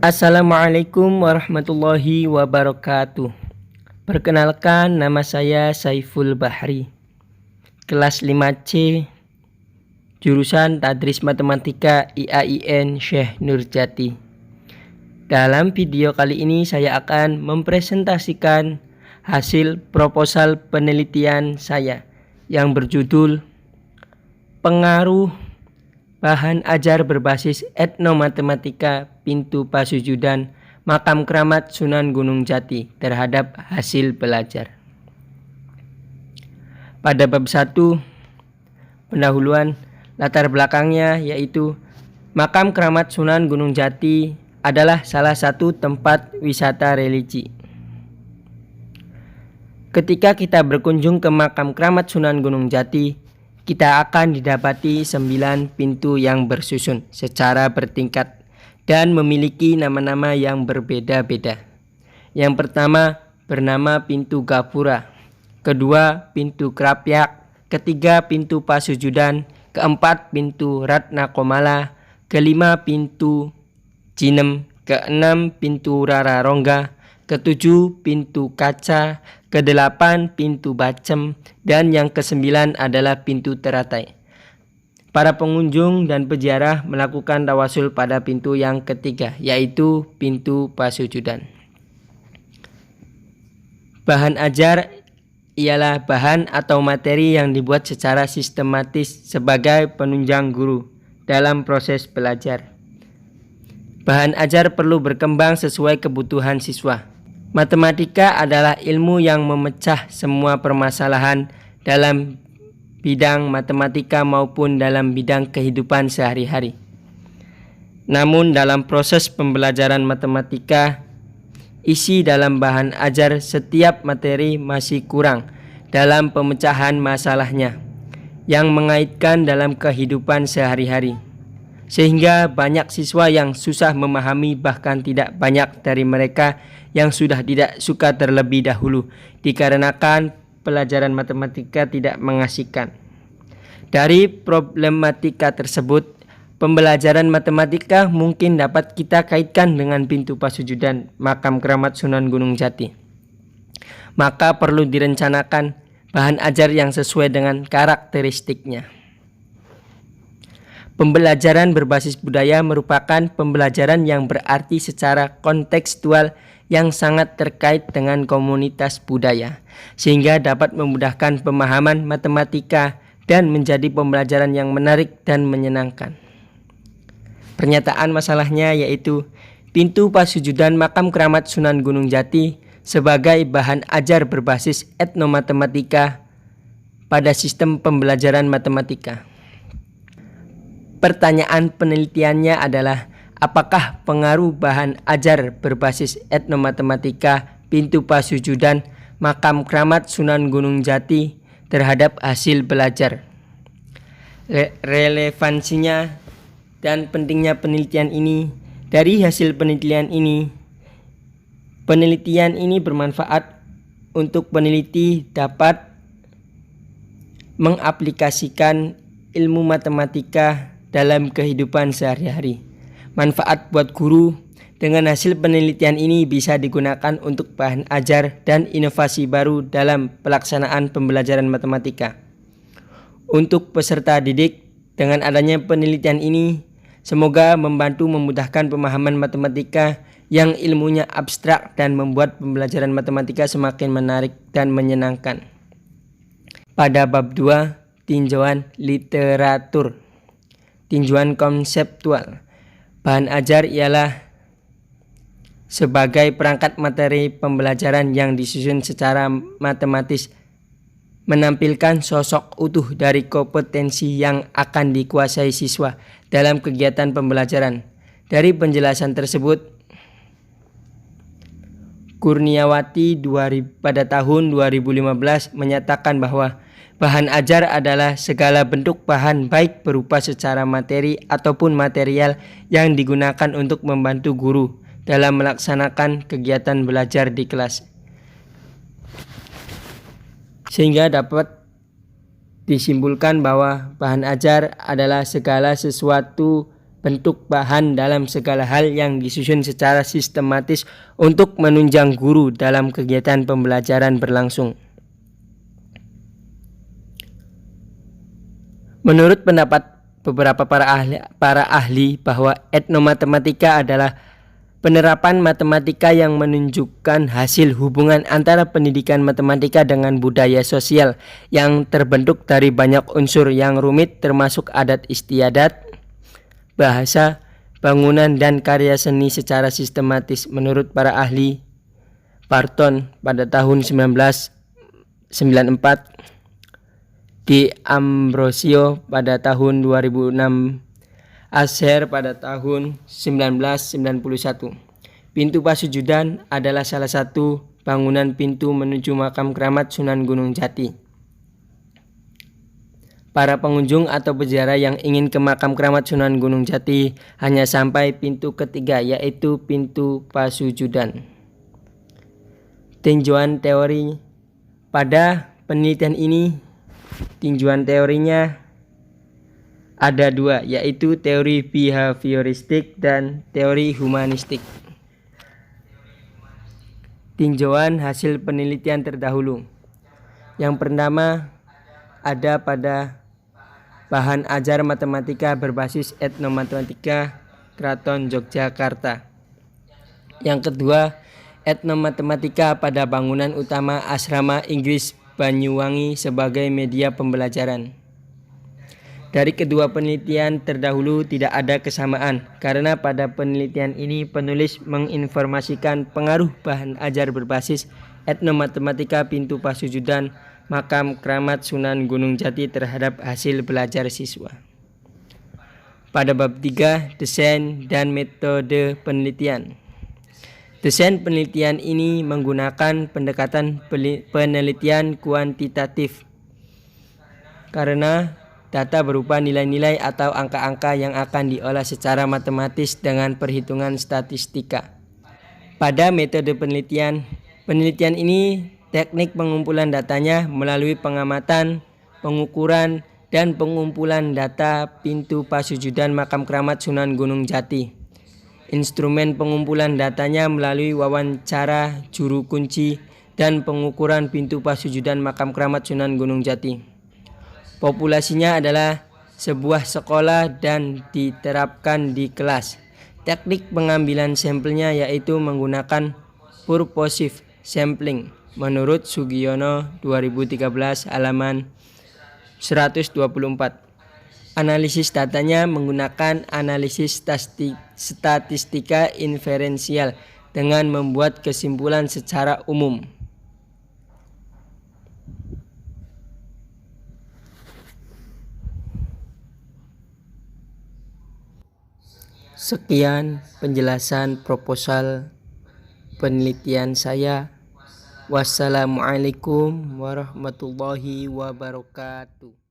Assalamualaikum warahmatullahi wabarakatuh. Perkenalkan, nama saya Saiful Bahri, kelas 5C, jurusan Tadris Matematika IAIN Syekh Nurjati. Dalam video kali ini saya akan mempresentasikan hasil proposal penelitian saya yang berjudul Pengaruh Bahan ajar berbasis etnomatematika Pintu Pasujudan Makam Keramat Sunan Gunung Jati terhadap hasil belajar. Pada bab 1, pendahuluan, latar belakangnya yaitu Makam Keramat Sunan Gunung Jati adalah salah satu tempat wisata religi. Ketika kita berkunjung ke Makam Keramat Sunan Gunung Jati, kita akan didapati 9 pintu yang bersusun secara bertingkat dan memiliki nama-nama yang berbeda-beda. Yang pertama bernama pintu Gapura, kedua pintu Krapyak, ketiga pintu Pasujudan, keempat pintu Ratna Komala, kelima pintu Jinem, keenam pintu Rara Rongga, ketujuh pintu Kaca, kedelapan pintu Bacem, dan yang kesembilan adalah pintu Teratai. Para pengunjung dan peziarah melakukan tawasul pada pintu yang ketiga, yaitu pintu Pasujudan. Bahan ajar ialah bahan atau materi yang dibuat secara sistematis sebagai penunjang guru dalam proses belajar. Bahan ajar perlu berkembang sesuai kebutuhan siswa. Matematika adalah ilmu yang memecah semua permasalahan dalam bidang matematika maupun dalam bidang kehidupan sehari-hari. Namun dalam proses pembelajaran matematika, isi dalam bahan ajar setiap materi masih kurang dalam pemecahan masalahnya yang mengaitkan dalam kehidupan sehari-hari. Sehingga banyak siswa yang susah memahami, bahkan tidak banyak dari mereka yang sudah tidak suka terlebih dahulu dikarenakan pelajaran matematika tidak mengasihkan. Dari problematika tersebut, pembelajaran matematika mungkin dapat kita kaitkan dengan pintu Pasujudan Makam Keramat Sunan Gunung Jati. Maka perlu direncanakan bahan ajar yang sesuai dengan karakteristiknya. Pembelajaran berbasis budaya merupakan pembelajaran yang berarti secara kontekstual yang sangat terkait dengan komunitas budaya, sehingga dapat memudahkan pemahaman matematika dan menjadi pembelajaran yang menarik dan menyenangkan. Pernyataan masalahnya yaitu pintu Pasujudan Makam Keramat Sunan Gunung Jati sebagai bahan ajar berbasis etnomatematika pada sistem pembelajaran matematika. Pertanyaan penelitiannya adalah, apakah pengaruh bahan ajar berbasis etnomatematika Pintu Pasujudan Makam Keramat Sunan Gunung Jati terhadap hasil belajar? Relevansinya dan pentingnya penelitian ini. Dari hasil penelitian ini bermanfaat untuk peneliti dapat mengaplikasikan ilmu matematika dalam kehidupan sehari-hari. Manfaat buat guru, dengan hasil penelitian ini bisa digunakan untuk bahan ajar dan inovasi baru dalam pelaksanaan pembelajaran matematika. Untuk peserta didik, dengan adanya penelitian ini, semoga membantu memudahkan pemahaman matematika yang ilmunya abstrak dan membuat pembelajaran matematika semakin menarik dan menyenangkan. Pada bab 2, tinjauan literatur. Tinjauan konseptual. Bahan ajar ialah sebagai perangkat materi pembelajaran yang disusun secara matematis, menampilkan sosok utuh dari kompetensi yang akan dikuasai siswa dalam kegiatan pembelajaran. Dari penjelasan tersebut, Kurniawati pada tahun 2015 menyatakan bahwa bahan ajar adalah segala bentuk bahan baik berupa secara materi ataupun material yang digunakan untuk membantu guru dalam melaksanakan kegiatan belajar di kelas. Sehingga dapat disimpulkan bahwa bahan ajar adalah segala sesuatu bentuk bahan dalam segala hal yang disusun secara sistematis untuk menunjang guru dalam kegiatan pembelajaran berlangsung. Menurut pendapat beberapa para ahli bahwa etnomatematika adalah penerapan matematika yang menunjukkan hasil hubungan antara pendidikan matematika dengan budaya sosial yang terbentuk dari banyak unsur yang rumit termasuk adat istiadat, bahasa, bangunan, dan karya seni secara sistematis. Menurut para ahli, Barton pada tahun 1994, Di Ambrosio pada tahun 2006, Asher pada tahun 1991. Pintu Pasujudan adalah salah satu bangunan pintu menuju makam keramat Sunan Gunung Jati. Para pengunjung atau peziarah yang ingin ke makam keramat Sunan Gunung Jati hanya sampai pintu ketiga, yaitu pintu Pasujudan. Tinjauan teori. Pada penelitian ini, tinjauan teorinya ada dua, yaitu teori behavioristik dan teori humanistik. Tinjauan hasil penelitian terdahulu. Yang pertama ada pada bahan ajar matematika berbasis etnomatematika Keraton Yogyakarta. Yang kedua, etnomatematika pada bangunan utama asrama Inggris Banyuwangi sebagai media pembelajaran. Dari kedua penelitian terdahulu tidak ada kesamaan, karena pada penelitian ini penulis menginformasikan pengaruh bahan ajar berbasis etnomatematika pintu Pasujudan makam keramat Sunan Gunung Jati terhadap hasil belajar siswa. Pada bab 3, desain dan metode penelitian. Desain penelitian ini menggunakan pendekatan penelitian kuantitatif karena data berupa nilai-nilai atau angka-angka yang akan diolah secara matematis dengan perhitungan statistika. Pada metode penelitian ini teknik pengumpulan datanya melalui pengamatan, pengukuran, dan pengumpulan data pintu Pasujudan makam keramat Sunan Gunung Jati. Instrumen pengumpulan datanya melalui wawancara juru kunci dan pengukuran pintu Pasujudan makam keramat Sunan Gunung Jati. Populasinya adalah sebuah sekolah dan diterapkan di kelas. Teknik pengambilan sampelnya yaitu menggunakan purposive sampling menurut Sugiono 2013 halaman 124. Analisis datanya menggunakan analisis statistika inferensial dengan membuat kesimpulan secara umum. Sekian penjelasan proposal penelitian saya. Wassalamualaikum warahmatullahi wabarakatuh.